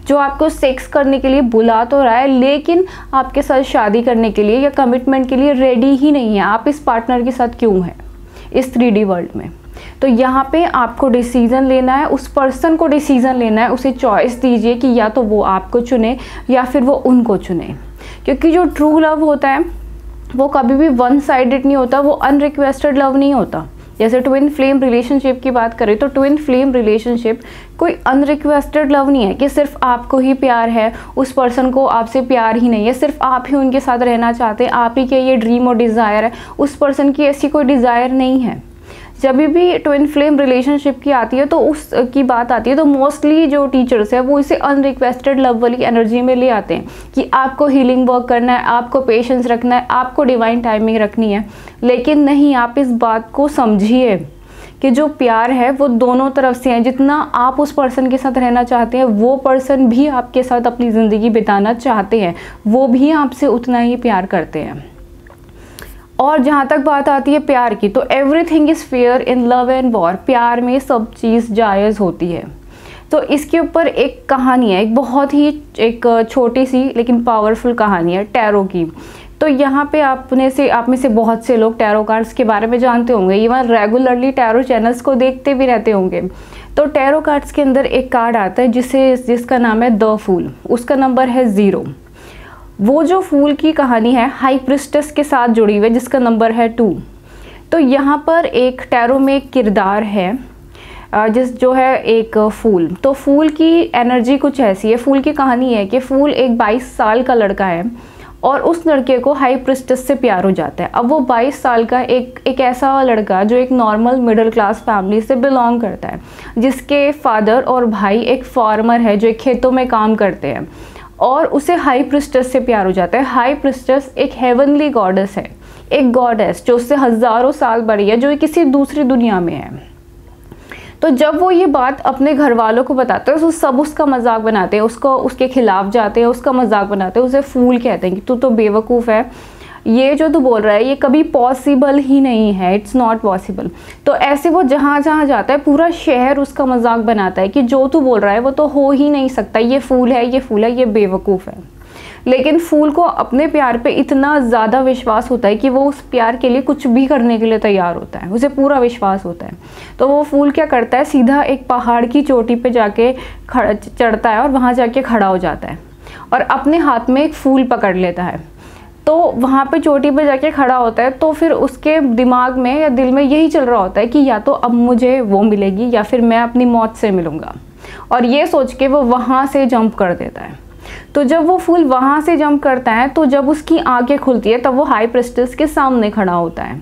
जो आपको सेक्स करने के लिए बुला तो रहा है लेकिन आपके साथ शादी करने के लिए या कमिटमेंट के लिए रेडी ही नहीं है। आप इस पार्टनर के साथ क्यों हैं इस 3D वर्ल्ड में? तो यहाँ पे आपको डिसीज़न लेना है, उस पर्सन को डिसीज़न लेना है, उसे चॉइस दीजिए कि या तो वो आपको चुने या फिर वो उनको चुने। क्योंकि जो ट्रू लव होता है वो कभी भी वन साइडेड नहीं होता, वो अनरिक्वेस्टेड लव नहीं होता। जैसे ट्विन फ्लेम रिलेशनशिप की बात करें तो ट्विन फ्लेम रिलेशनशिप कोई अनरिक्वेस्टेड लव नहीं है कि सिर्फ आपको ही प्यार है, उस पर्सन को आपसे प्यार ही नहीं है, सिर्फ आप ही उनके साथ रहना चाहते हैं, आप ही के ये ड्रीम और डिज़ायर है, उस पर्सन की ऐसी कोई डिज़ायर नहीं है। जब भी ट्विन फ्लेम रिलेशनशिप की आती है तो उसकी बात आती है तो मोस्टली जो टीचर्स है वो इसे अनरिक्वेस्टेड लव वाली एनर्जी में ले आते हैं कि आपको हीलिंग वर्क करना है, आपको पेशेंस रखना है, आपको डिवाइन टाइमिंग रखनी है। लेकिन नहीं, आप इस बात को समझिए कि जो प्यार है वो दोनों तरफ से है। जितना आप उस पर्सन के साथ रहना चाहते हैं वो पर्सन भी आपके साथ अपनी ज़िंदगी बिताना चाहते हैं, वो भी आपसे उतना ही प्यार करते हैं। और जहाँ तक बात आती है प्यार की, तो everything is fair in love and war. प्यार में सब चीज़ जायज़ होती है। तो इसके ऊपर एक कहानी है, एक बहुत ही एक छोटी सी लेकिन पावरफुल कहानी है टैरो की। तो यहाँ पे आप में से बहुत से लोग टैरो कार्ड्स के बारे में जानते होंगे, इवन रेगुलरली टैरो चैनल्स को देखते भी रहते होंगे। तो टैरो कार्ड्स के अंदर एक कार्ड आता है जिसका नाम है द फूल, उसका नंबर है 0। वो जो फूल की कहानी है हाई प्रिस्टेस के साथ जुड़ी हुई है जिसका नंबर है 2। तो यहाँ पर एक टैरो में एक किरदार है जो है एक फूल। तो फूल की एनर्जी कुछ ऐसी है, फूल की कहानी है कि फूल एक 22 साल का लड़का है और उस लड़के को हाई प्रिस्टेस से प्यार हो जाता है। अब वो 22 साल का एक ऐसा लड़का जो एक नॉर्मल मिडिल क्लास फैमिली से बिलोंग करता है, जिसके फादर और भाई एक फार्मर है जो एक खेतों में काम करते हैं, और उसे हाई प्रिस्टेस से प्यार हो जाता है। हाई प्रिस्टेस एक हेवनली गॉडेस है, एक गॉडेस जो उससे हज़ारों साल बड़ी है, जो किसी दूसरी दुनिया में है। तो जब वो ये बात अपने घर वालों को बताते हैं तो सब उसका मजाक बनाते हैं, उसके खिलाफ जाते हैं, उसका मजाक बनाते हैं, उसे फूल कहते हैं कि तू तो बेवकूफ़ है, ये जो तू बोल रहा है ये कभी पॉसिबल ही नहीं है, इट्स नॉट पॉसिबल। तो ऐसे वो जहाँ जहाँ जाता है पूरा शहर उसका मजाक बनाता है कि जो तू बोल रहा है वो तो हो ही नहीं सकता, ये फूल है, ये फूल है, ये बेवकूफ़ है। लेकिन फूल को अपने प्यार पे इतना ज़्यादा विश्वास होता है कि वो उस प्यार के लिए कुछ भी करने के लिए तैयार होता है, उसे पूरा विश्वास होता है। तो वो फूल क्या करता है, सीधा एक पहाड़ की चोटी पे जाके चढ़ता है और वहाँ जाके खड़ा हो जाता है और अपने हाथ में एक फूल पकड़ लेता है। तो वहाँ पे चोटी पे जाके खड़ा होता है तो फिर उसके दिमाग में या दिल में यही चल रहा होता है कि या तो अब मुझे वो मिलेगी या फिर मैं अपनी मौत से मिलूँगा, और ये सोच के वो वहाँ से जंप कर देता है। तो जब वो फूल वहाँ से जंप करता है तो जब उसकी आंखें खुलती है तब वो हाई प्रिस्टेस के सामने खड़ा होता है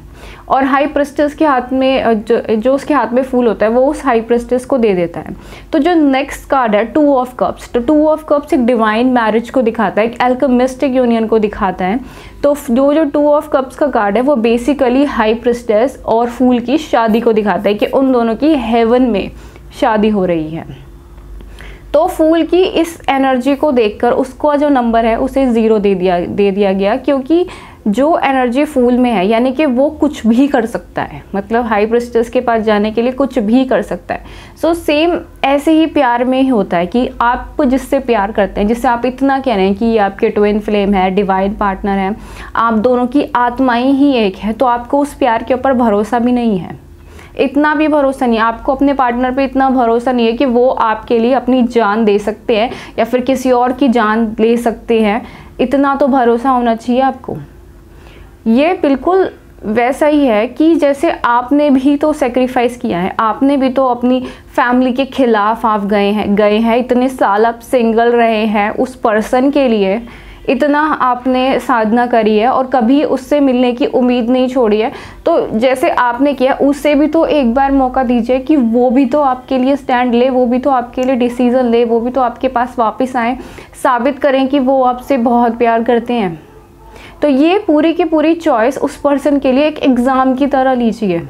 और हाई प्रेस्टिस के हाथ में जो उसके हाथ में फूल होता है वो उस हाई प्रेस्टिस को दे देता है। तो जो नेक्स्ट कार्ड है 2 ऑफ कप्स, तो 2 ऑफ कप्स एक डिवाइन मैरिज को दिखाता है, एक एल्केमिस्टिक यूनियन को दिखाता है। तो जो 2 ऑफ कप्स का कार्ड है वो बेसिकली हाई प्रेस्टिस और फूल की शादी को दिखाता है कि उन दोनों की हेवन में शादी हो रही है। तो फूल की इस एनर्जी को देखकर उसका जो नंबर है उसे 0 दे दिया गया, क्योंकि जो एनर्जी फूल में है यानी कि वो कुछ भी कर सकता है, मतलब हाई प्रेस्टिस के पास जाने के लिए कुछ भी कर सकता है। सो सेम ऐसे ही प्यार में ही होता है कि आप जिससे प्यार करते हैं, जिससे आप इतना कह रहे हैं कि ये आपके ट्विन फ्लेम है, डिवाइन पार्टनर है, आप दोनों की आत्माएं ही एक है, तो आपको उस प्यार के ऊपर भरोसा भी नहीं है, इतना भी भरोसा नहीं, आपको अपने पार्टनर पे इतना भरोसा नहीं है कि वो आपके लिए अपनी जान दे सकते हैं या फिर किसी और की जान ले सकते हैं। इतना तो भरोसा होना चाहिए आपको। ये बिल्कुल वैसा ही है कि जैसे आपने भी तो सेक्रीफाइस किया है, आपने भी तो अपनी फैमिली के खिलाफ आप गए हैं, इतने साल आप सिंगल रहे हैं, उस पर्सन के लिए इतना आपने साधना करी है और कभी उससे मिलने की उम्मीद नहीं छोड़ी है। तो जैसे आपने किया उससे भी तो एक बार मौका दीजिए कि वो भी तो आपके लिए स्टैंड ले, वो भी तो आपके लिए डिसीज़न ले, वो भी तो आपके पास वापस आए, साबित करें कि वो आपसे बहुत प्यार करते हैं। तो ये पूरी की पूरी चॉइस उस पर्सन के लिए एक एग्ज़ाम की तरह लीजिए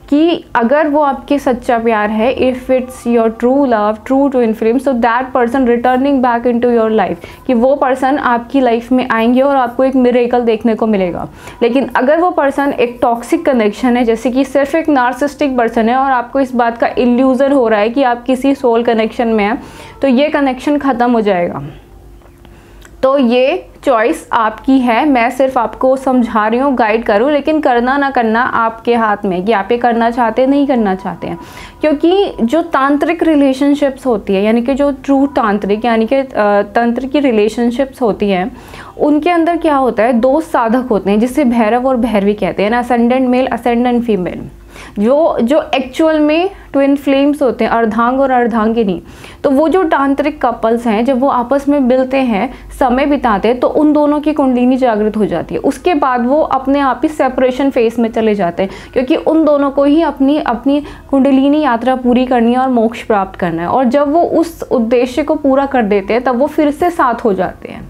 कि अगर वो आपके सच्चा प्यार है, if it's your true love, true twin flame, so that person returning back into your life, कि वो पर्सन आपकी लाइफ में आएंगे और आपको एक मिरेकल देखने को मिलेगा। लेकिन अगर वो पर्सन एक टॉक्सिक कनेक्शन है, जैसे कि सिर्फ एक नार्सिसिस्टिक पर्सन है और आपको इस बात का इल्यूज़न हो रहा है कि आप किसी सोल कनेक्शन में हैं, तो ये कनेक्शन ख़त्म हो जाएगा। तो ये चॉइस आपकी है, मैं सिर्फ आपको समझा रही हूँ, गाइड करूँ, लेकिन करना ना करना आपके हाथ में कि आप ये करना चाहते हैं नहीं करना चाहते हैं। क्योंकि जो तांत्रिक रिलेशनशिप्स होती है, यानी कि जो ट्रू तांत्रिक यानी कि तंत्र की रिलेशनशिप्स होती हैं, उनके अंदर क्या होता है, 2 साधक होते हैं जिसे भैरव और भैरवी कहते हैं ना, असेंडेंट मेल असेंडेंट फीमेल। जो एक्चुअल में ट्विन फ्लेम्स होते हैं, अर्धांग और अर्धांगिनी। तो वो जो तांत्रिक कपल्स हैं, जब वो आपस में मिलते हैं, समय बिताते हैं, तो उन दोनों की कुंडलिनी जागृत हो जाती है। उसके बाद वो अपने आप ही सेपरेशन फेज में चले जाते हैं, क्योंकि उन दोनों को ही अपनी अपनी कुंडलिनी यात्रा पूरी करनी है और मोक्ष प्राप्त करना है। और जब वो उस उद्देश्य को पूरा कर देते हैं तब वो फिर से साथ हो जाते हैं।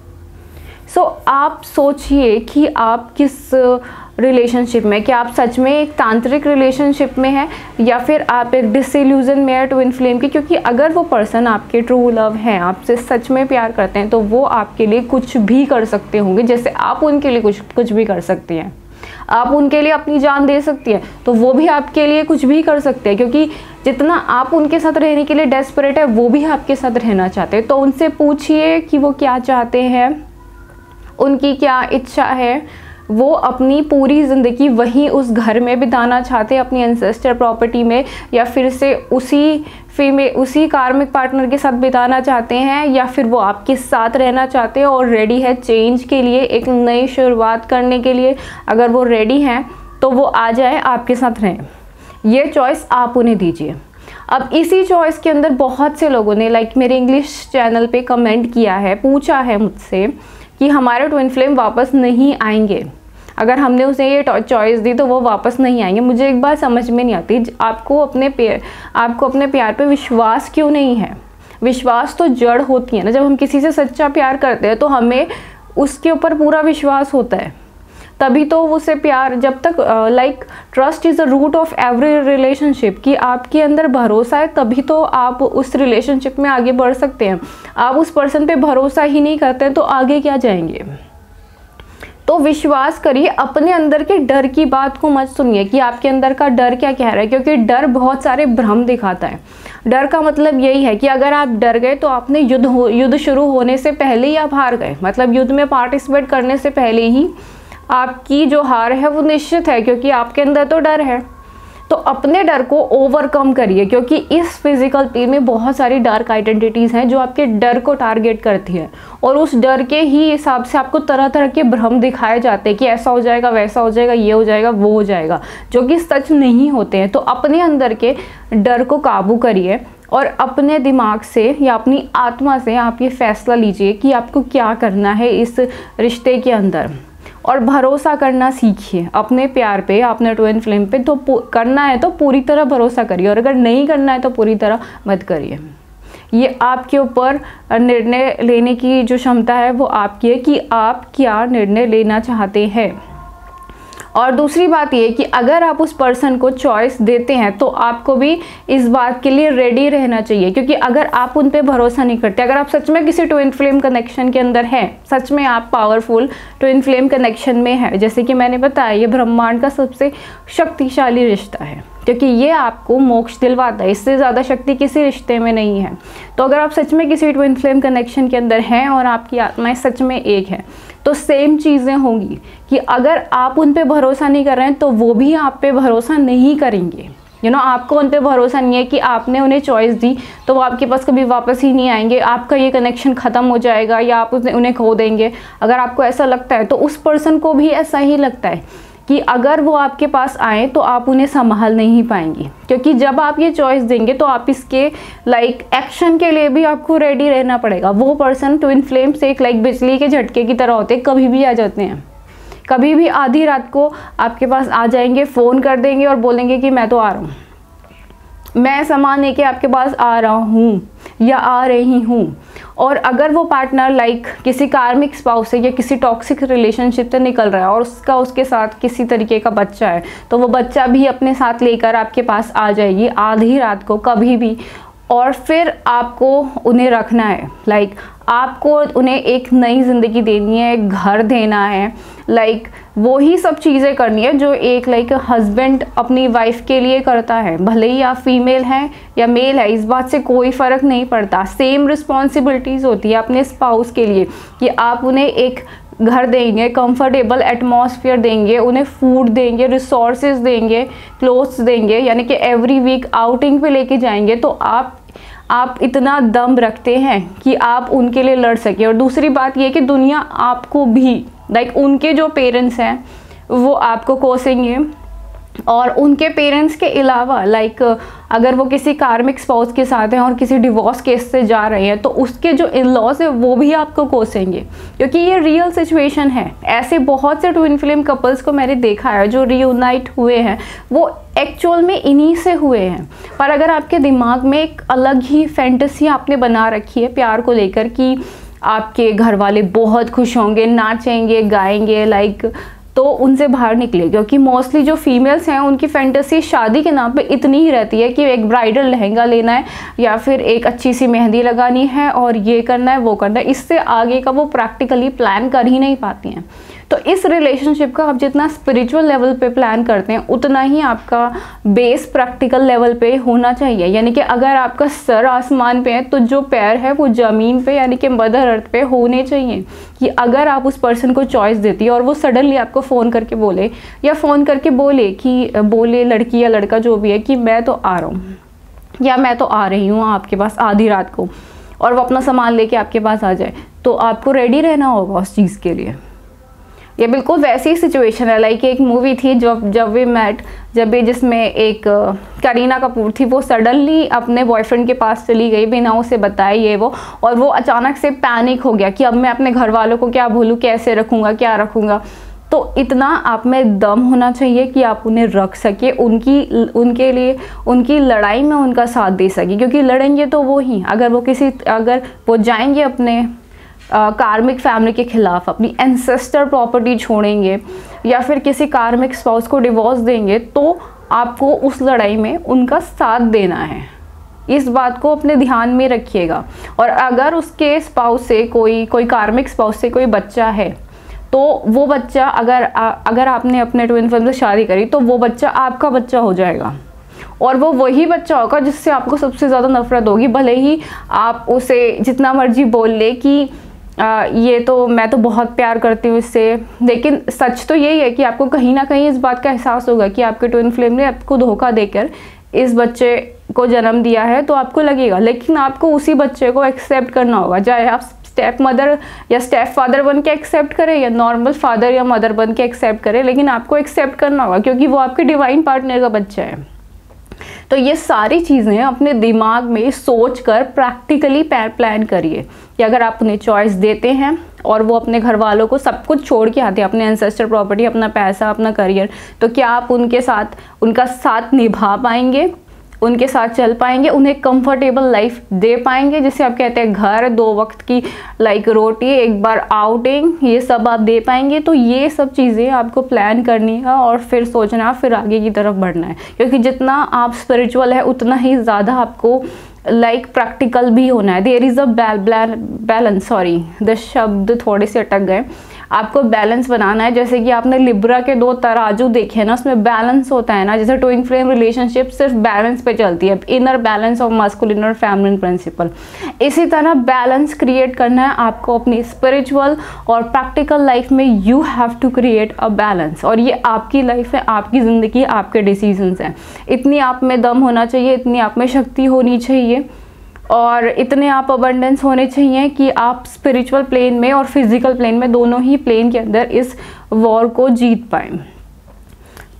सो आप सोचिए कि आप किस रिलेशनशिप में, क्या आप सच में एक तांत्रिक रिलेशनशिप में हैं या फिर आप एक डिसइल्यूजन में है ट्विन फ्लेम की। क्योंकि अगर वो पर्सन आपके ट्रू लव हैं, आपसे सच में प्यार करते हैं, तो वो आपके लिए कुछ भी कर सकते होंगे, जैसे आप उनके लिए कुछ भी कर सकती हैं। आप उनके लिए अपनी जान दे सकती हैं, तो वो भी आपके लिए कुछ भी कर सकते हैं, क्योंकि जितना आप उनके साथ रहने के लिए डेस्परेट है, वो भी आपके साथ रहना चाहते हैं। तो उनसे पूछिए कि वो क्या चाहते हैं, उनकी क्या इच्छा है। वो अपनी पूरी ज़िंदगी वहीं उस घर में बिताना चाहते हैं, अपनी एंसेस्टर प्रॉपर्टी में, या फिर से उसी कार्मिक पार्टनर के साथ बिताना चाहते हैं, या फिर वो आपके साथ रहना चाहते हैं और रेडी है चेंज के लिए, एक नई शुरुआत करने के लिए। अगर वो रेडी हैं तो वो आ जाए, आपके साथ रहें। ये चॉइस आप उन्हें दीजिए। अब इसी चॉइस के अंदर बहुत से लोगों ने मेरे इंग्लिश चैनल पे कमेंट किया है, पूछा है मुझसे कि हमारे ट्विन फ्लेम वापस नहीं आएंगे, अगर हमने उसे ये चॉइस दी तो वो वापस नहीं आएंगे। मुझे एक बात समझ में नहीं आती, आपको अपने प्यार पे विश्वास क्यों नहीं है। विश्वास तो जड़ होती है ना, जब हम किसी से सच्चा प्यार करते हैं तो हमें उसके ऊपर पूरा विश्वास होता है, तभी तो उसे प्यार, जब तक trust is the root of every relationship, कि आपके अंदर भरोसा है तभी तो आप उस रिलेशनशिप में आगे बढ़ सकते हैं। आप उस पर्सन पे भरोसा ही नहीं करते हैं तो आगे क्या जाएंगे। तो विश्वास करिए, अपने अंदर के डर की बात को मत सुनिए कि आपके अंदर का डर क्या कह रहा है, क्योंकि डर बहुत सारे भ्रम दिखाता है। डर का मतलब यही है कि अगर आप डर गए तो आपने युद्ध शुरू होने से पहले ही आप हार गए, मतलब युद्ध में पार्टिसिपेट करने से पहले ही आपकी जो हार है वो निश्चित है, क्योंकि आपके अंदर तो डर है। तो अपने डर को ओवरकम करिए, क्योंकि इस फिजिकल प्लेन में बहुत सारी डार्क आइडेंटिटीज़ हैं जो आपके डर को टारगेट करती है, और उस डर के ही हिसाब से आपको तरह तरह के भ्रम दिखाए जाते हैं कि ऐसा हो जाएगा, वैसा हो जाएगा, ये हो जाएगा, वो हो जाएगा, जो कि सच नहीं होते हैं। तो अपने अंदर के डर को काबू करिए और अपने दिमाग से या अपनी आत्मा से आप ये फैसला लीजिए कि आपको क्या करना है इस रिश्ते के अंदर। और भरोसा करना सीखिए अपने प्यार पे, अपने ट्विन फ्लेम पे। तो करना है तो पूरी तरह भरोसा करिए, और अगर नहीं करना है तो पूरी तरह मत करिए। ये आपके ऊपर निर्णय लेने की जो क्षमता है वो आपकी है कि आप क्या निर्णय लेना चाहते हैं। और दूसरी बात ये कि अगर आप उस पर्सन को चॉइस देते हैं तो आपको भी इस बात के लिए रेडी रहना चाहिए, क्योंकि अगर आप उन पे भरोसा नहीं करते, अगर आप सच में किसी ट्विन फ्लेम कनेक्शन के अंदर हैं, सच में आप पावरफुल ट्विन फ्लेम कनेक्शन में है, जैसे कि मैंने बताया ये ब्रह्मांड का सबसे शक्तिशाली रिश्ता है, क्योंकि ये आपको मोक्ष दिलवाता है, इससे ज़्यादा शक्ति किसी रिश्ते में नहीं है। तो अगर आप सच में किसी ट्विन फ्लेम कनेक्शन के अंदर हैं और आपकी आत्माएं सच में एक है, तो सेम चीज़ें होंगी कि अगर आप उन पे भरोसा नहीं कर रहे हैं तो वो भी आप पे भरोसा नहीं करेंगे। आपको उन पे भरोसा नहीं है कि आपने उन्हें चॉइस दी तो वो आपके पास कभी वापस ही नहीं आएंगे, आपका ये कनेक्शन ख़त्म हो जाएगा या आप उन्हें खो देंगे। अगर आपको ऐसा लगता है तो उस पर्सन को भी ऐसा ही लगता है कि अगर वो आपके पास आए तो आप उन्हें संभाल नहीं पाएंगी, क्योंकि जब आप ये चॉइस देंगे तो आप इसके एक्शन के लिए भी आपको रेडी रहना पड़ेगा। वो पर्सन ट्विन फ्लेम से एक बिजली के झटके की तरह होते, कभी भी आ जाते हैं, कभी भी आधी रात को आपके पास आ जाएंगे, फ़ोन कर देंगे और बोलेंगे कि मैं तो आ रहा हूँ, मैं सामान लेके आपके पास आ रहा हूँ या आ रही हूँ। और अगर वो पार्टनर किसी कार्मिक स्पाउस से या किसी टॉक्सिक रिलेशनशिप से निकल रहा है और उसके साथ किसी तरीके का बच्चा है, तो वो बच्चा भी अपने साथ लेकर आपके पास आ जाएगी आधी रात को कभी भी। और फिर आपको उन्हें रखना है, आपको उन्हें एक नई ज़िंदगी देनी है, एक घर देना है, वो ही सब चीज़ें करनी है जो एक हस्बैंड अपनी वाइफ के लिए करता है। भले ही आप फीमेल हैं या मेल है, इस बात से कोई फ़र्क नहीं पड़ता, सेम रिस्पॉन्सिबिलिटीज़ होती है अपने स्पाउस के लिए कि आप उन्हें एक घर देंगे, कंफर्टेबल एटमॉस्फेयर देंगे, उन्हें फूड देंगे, रिसोर्सेज देंगे, क्लोथ्स देंगे, यानी कि एवरी वीक आउटिंग पे लेके जाएंगे। तो आप इतना दम रखते हैं कि आप उनके लिए लड़ सके। और दूसरी बात ये कि दुनिया आपको भी उनके जो पेरेंट्स हैं वो आपको कोसेंगे, और उनके पेरेंट्स के अलावा अगर वो किसी कार्मिक स्पाउस के साथ हैं और किसी डिवोर्स केस से जा रहे हैं तो उसके जो इन लॉज है वो भी आपको कोसेंगे, क्योंकि ये रियल सिचुएशन है। ऐसे बहुत से ट्विन फ्लेम कपल्स को मैंने देखा है जो रीयूनाइट हुए हैं, वो एक्चुअल में इन्हीं से हुए हैं। पर अगर आपके दिमाग में एक अलग ही फैंटेसी आपने बना रखी है प्यार को लेकर कि आपके घर वाले बहुत खुश होंगे, नाचेंगे, गाएंगे, तो उनसे बाहर निकले, क्योंकि मोस्टली जो फीमेल्स हैं उनकी फैंटेसी शादी के नाम पे इतनी ही रहती है कि एक ब्राइडल लहंगा लेना है या फिर एक अच्छी सी मेहंदी लगानी है और ये करना है वो करना है, इससे आगे का वो प्रैक्टिकली प्लान कर ही नहीं पाती हैं। तो इस रिलेशनशिप का आप जितना स्पिरिचुअल लेवल पे प्लान करते हैं उतना ही आपका बेस प्रैक्टिकल लेवल पे होना चाहिए। यानी कि अगर आपका सर आसमान पे है तो जो पैर है वो ज़मीन पे यानी कि मदर अर्थ पे होने चाहिए। कि अगर आप उस पर्सन को चॉइस देती है और वो सडनली आपको फ़ोन करके बोले या फ़ोन करके बोले लड़की या लड़का जो भी है कि मैं तो आ रहा हूँ या मैं तो आ रही हूँ आपके पास आधी रात को, और वो अपना सामान लेके आपके पास आ जाए, तो आपको रेडी रहना होगा उस चीज़ के लिए। ये बिल्कुल वैसी ही सिचुएशन है एक मूवी थी जब वी मेट, जिसमें एक करीना कपूर थी, वो सडनली अपने बॉयफ्रेंड के पास चली गई बिना उसे बताए ये वो, और वो अचानक से पैनिक हो गया कि अब मैं अपने घर वालों को क्या बोलूँ, कैसे रखूँगा, क्या रखूँगा। तो इतना आप में दम होना चाहिए कि आप उन्हें रख सके, उनके लिए उनकी लड़ाई में उनका साथ दे सके, क्योंकि लड़ेंगे तो वो ही, अगर वो जाएंगे अपने कार्मिक फैमिली के खिलाफ, अपनी एंसेस्टर प्रॉपर्टी छोड़ेंगे या फिर किसी कार्मिक स्पाउस को डिवोर्स देंगे, तो आपको उस लड़ाई में उनका साथ देना है। इस बात को अपने ध्यान में रखिएगा। और अगर उसके स्पाउस से कोई कार्मिक स्पाउस से कोई बच्चा है, तो वो बच्चा अगर आपने अपने ट्विन फ्लेम से शादी करी तो वो बच्चा आपका बच्चा हो जाएगा, और वो वही बच्चा होगा जिससे आपको सबसे ज़्यादा नफरत होगी। भले ही आप उसे जितना मर्जी बोल ले कि ये तो मैं तो बहुत प्यार करती हूँ इससे, लेकिन सच तो यही है कि आपको कहीं ना कहीं इस बात का एहसास होगा कि आपके ट्विन फ्लेम ने आपको धोखा देकर इस बच्चे को जन्म दिया है, तो आपको लगेगा। लेकिन आपको उसी बच्चे को एक्सेप्ट करना होगा, चाहे आप स्टेप मदर या स्टेप फादर बन के एक्सेप्ट करें या नॉर्मल फादर या मदर बन के एक्सेप्ट करें, लेकिन आपको एक्सेप्ट करना होगा क्योंकि वो आपके डिवाइन पार्टनर का बच्चा है। तो ये सारी चीज़ें अपने दिमाग में सोच कर प्रैक्टिकली प्लान करिए कि अगर आप उन्हें चॉइस देते हैं और वो अपने घर वालों को सब कुछ छोड़ के आते हैं, अपने एंसेस्टर प्रॉपर्टी, अपना पैसा, अपना करियर, तो क्या आप उनका साथ निभा पाएंगे, उनके साथ चल पाएंगे, उन्हें कंफर्टेबल लाइफ दे पाएंगे, जिसे आप कहते हैं घर, 2 वक्त की रोटी, एक बार आउटिंग, ये सब आप दे पाएंगे? तो ये सब चीज़ें आपको प्लान करनी है और फिर सोचना, फिर आगे की तरफ बढ़ना है। क्योंकि जितना आप स्पिरिचुअल है उतना ही ज़्यादा आपको प्रैक्टिकल भी होना है। There is a balance, sorry the शब्द थोड़े से अटक गए। आपको बैलेंस बनाना है। जैसे कि आपने लिब्रा के 2 तराजू देखे हैं ना, उसमें बैलेंस होता है ना। जैसे ट्विन फ्लेम रिलेशनशिप सिर्फ बैलेंस पे चलती है, इनर बैलेंस ऑफ मास्कुलिन और फेमिनिन प्रिंसिपल। इसी तरह बैलेंस क्रिएट करना है आपको अपनी स्पिरिचुअल और प्रैक्टिकल लाइफ में। You have to create a balance, और ये आपकी लाइफ है, आपकी ज़िंदगी, आपके डिसीजंस हैं। इतनी आप में दम होना चाहिए, इतनी आप में शक्ति होनी चाहिए, और इतने आप अबंडेंस होने चाहिए कि आप स्पिरिचुअल प्लेन में और फिजिकल प्लेन में, दोनों ही प्लेन के अंदर इस वॉर को जीत पाएं।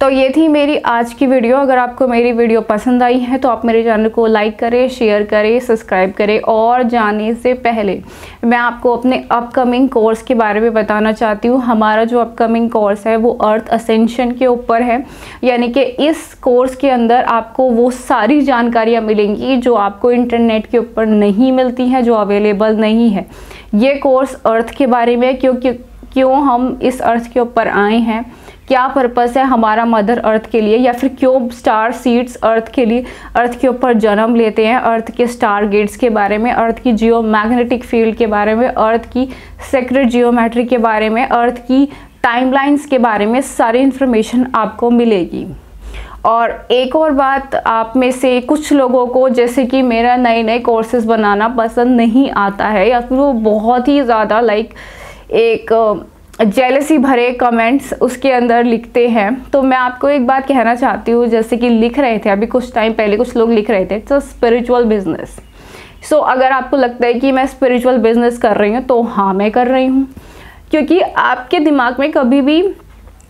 तो ये थी मेरी आज की वीडियो। अगर आपको मेरी वीडियो पसंद आई है तो आप मेरे चैनल को लाइक करें, शेयर करें, सब्सक्राइब करें। और जाने से पहले मैं आपको अपने अपकमिंग कोर्स के बारे में बताना चाहती हूँ। हमारा जो अपकमिंग कोर्स है वो अर्थ असेंशन के ऊपर है, यानी कि इस कोर्स के अंदर आपको वो सारी जानकारियाँ मिलेंगी जो आपको इंटरनेट के ऊपर नहीं मिलती हैं, जो अवेलेबल नहीं है। ये कोर्स अर्थ के बारे में, क्यों हम इस अर्थ के ऊपर आए हैं, क्या पर्पस है हमारा मदर अर्थ के लिए, या फिर क्यों स्टार सीड्स अर्थ के लिए, अर्थ के ऊपर जन्म लेते हैं, अर्थ के स्टार गेट्स के बारे में, अर्थ की जियो मैग्नेटिक फील्ड के बारे में, अर्थ की सेक्रेट जियोमेट्री के बारे में, अर्थ की टाइमलाइंस के बारे में सारी इन्फॉर्मेशन आपको मिलेगी। और एक और बात, आप में से कुछ लोगों को जैसे कि मेरा नए कोर्सेज बनाना पसंद नहीं आता है, या फिर वो बहुत ही ज़्यादा एक जेलसी भरे कमेंट्स उसके अंदर लिखते हैं, तो मैं आपको एक बात कहना चाहती हूँ। जैसे कि लिख रहे थे अभी कुछ टाइम पहले कुछ लोग लिख रहे थे, तो स्पिरिचुअल बिजनेस। सो अगर आपको लगता है कि मैं स्पिरिचुअल बिजनेस कर रही हूँ, तो हाँ मैं कर रही हूँ। क्योंकि आपके दिमाग में कभी भी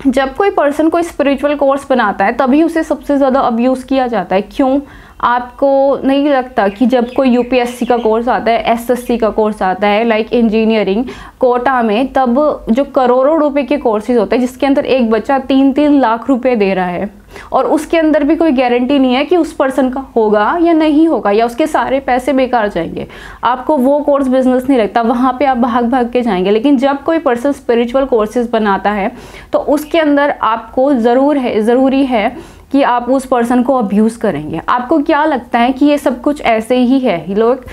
जब कोई पर्सन कोई स्पिरिचुअल कोर्स बनाता है तभी उसे सबसे ज़्यादा अब्यूज़ किया जाता है। क्यों? आपको नहीं लगता कि जब कोई यूपीएससी का कोर्स आता है, एसएससी का कोर्स आता है, इंजीनियरिंग कोटा में, तब जो करोड़ों रुपए के कोर्सेज होते हैं जिसके अंदर एक बच्चा 3-3 लाख रुपए दे रहा है, और उसके अंदर भी कोई गारंटी नहीं है कि उस पर्सन का होगा या नहीं होगा, या उसके सारे पैसे बेकार जाएंगे। आपको वो कोर्स बिजनेस नहीं लगता, वहाँ पे आप भाग भाग के जाएंगे। लेकिन जब कोई पर्सन स्पिरिचुअल कोर्सेज बनाता है तो उसके अंदर आपको ज़रूरी है कि आप उस पर्सन को अब्यूज़ करेंगे। आपको क्या लगता है कि ये सब कुछ ऐसे ही है, लोग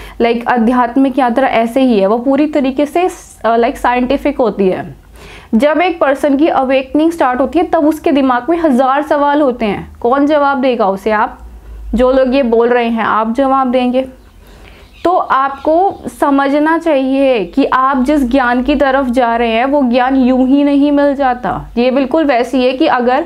आध्यात्मिक यात्रा ऐसे ही है? वो पूरी तरीके से साइंटिफिक होती है। जब एक पर्सन की अवेकनिंग स्टार्ट होती है तब उसके दिमाग में 1000 सवाल होते हैं। कौन जवाब देगा उसे? आप, जो लोग ये बोल रहे हैं, आप जवाब देंगे। तो आपको समझना चाहिए कि आप जिस ज्ञान की तरफ जा रहे हैं वो ज्ञान यूं ही नहीं मिल जाता। ये बिल्कुल वैसी है कि अगर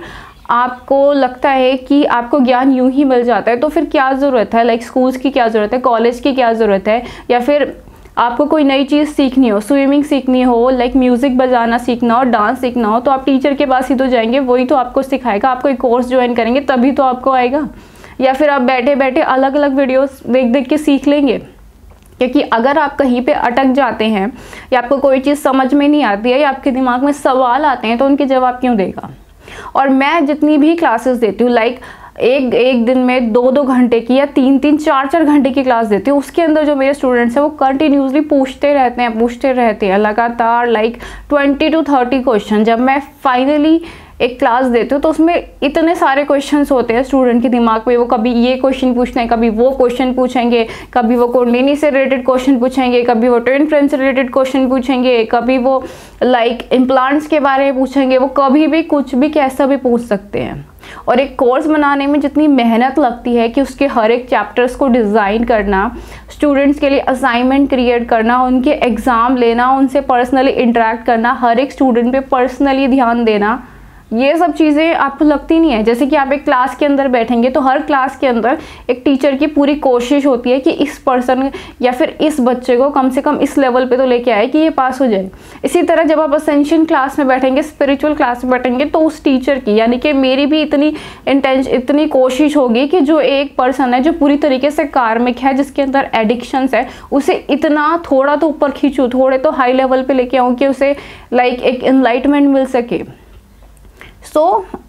आपको लगता है कि आपको ज्ञान यूं ही मिल जाता है तो फिर क्या ज़रूरत है, स्कूल्स की क्या ज़रूरत है, कॉलेज की क्या ज़रूरत है, या फिर आपको कोई नई चीज़ सीखनी हो, स्विमिंग सीखनी हो, म्यूज़िक बजाना सीखना हो, डांस सीखना हो, तो आप टीचर के पास ही तो जाएंगे, वही तो आपको सिखाएगा। आप कोई कोर्स ज्वाइन करेंगे तभी तो आपको आएगा, या फिर आप बैठे बैठे अलग अलग वीडियोस देख देख के सीख लेंगे। क्योंकि अगर आप कहीं पे अटक जाते हैं या आपको कोई चीज़ समझ में नहीं आती है या आपके दिमाग में सवाल आते हैं तो उनके जवाब क्यों देगा? और मैं जितनी भी क्लासेस देती हूँ, एक दिन में 2-2 घंटे की या 3-3, 4-4 घंटे की क्लास देती हूँ, उसके अंदर जो मेरे स्टूडेंट्स हैं वो कंटिन्यूसली पूछते रहते हैं लगातार 20 to 30 क्वेश्चन। जब मैं फाइनली एक क्लास देती हूँ तो उसमें इतने सारे क्वेश्चंस होते हैं स्टूडेंट के दिमाग में। वो कभी ये क्वेश्चन पूछते हैं, कभी वो क्वेश्चन पूछेंगे, कभी वो कुंडलिनी से रिलेटेड क्वेश्चन पूछेंगे, कभी वो ट्विन फ्लेम से रिलेटेड क्वेश्चन पूछेंगे, कभी वो इम्प्लांट्स के बारे में पूछेंगे। वो कभी भी कुछ भी कैसा भी पूछ सकते हैं। और एक कोर्स बनाने में जितनी मेहनत लगती है कि उसके हर एक चैप्टर्स को डिज़ाइन करना, स्टूडेंट्स के लिए असाइनमेंट क्रिएट करना, उनके एग्ज़ाम लेना, उनसे पर्सनली इंटरेक्ट करना, हर एक स्टूडेंट पे पर्सनली ध्यान देना, ये सब चीज़ें आपको लगती नहीं है। जैसे कि आप एक क्लास के अंदर बैठेंगे तो हर क्लास के अंदर एक टीचर की पूरी कोशिश होती है कि इस पर्सन या फिर इस बच्चे को कम से कम इस लेवल पे तो लेके आए कि ये पास हो जाए। इसी तरह जब आप असेंशन क्लास में बैठेंगे, स्पिरिचुअल क्लास में बैठेंगे, तो उस टीचर की यानी कि मेरी भी इतनी कोशिश होगी कि जो एक पर्सन है जो पूरी तरीके से कार्मिक है, जिसके अंदर एडिक्शंस है, उसे इतना थोड़ा तो ऊपर खींचूँ, थोड़े तो हाई लेवल पे लेके आऊँ कि उसे लाइक एक एनलाइटमेंट मिल सके।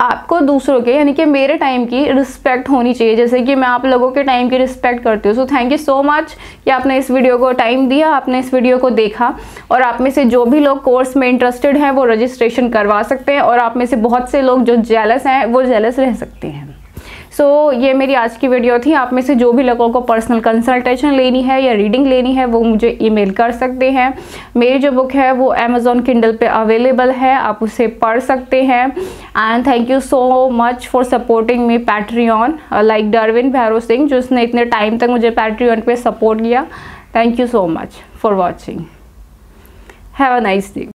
आपको दूसरों के यानी कि मेरे टाइम की रिस्पेक्ट होनी चाहिए, जैसे कि मैं आप लोगों के टाइम की रिस्पेक्ट करती हूँ। थैंक यू सो मच कि आपने इस वीडियो को टाइम दिया, आपने इस वीडियो को देखा। और आप में से जो भी लोग कोर्स में इंटरेस्टेड हैं वो रजिस्ट्रेशन करवा सकते हैं, और आप में से बहुत से लोग जो जेलस हैं वो जेलस रह सकते हैं। ये मेरी आज की वीडियो थी। आप में से जो भी लोगों को पर्सनल कंसल्टेशन लेनी है या रीडिंग लेनी है वो मुझे ईमेल कर सकते हैं। मेरी जो बुक है वो Amazon Kindle पे अवेलेबल है, आप उसे पढ़ सकते हैं। And thank you so much for supporting me Patreon, like Darwin Bhairav Singh, जो उसने इतने टाइम तक मुझे पैट्रियन पे सपोर्ट किया। Thank you so much for watching. Have a nice day.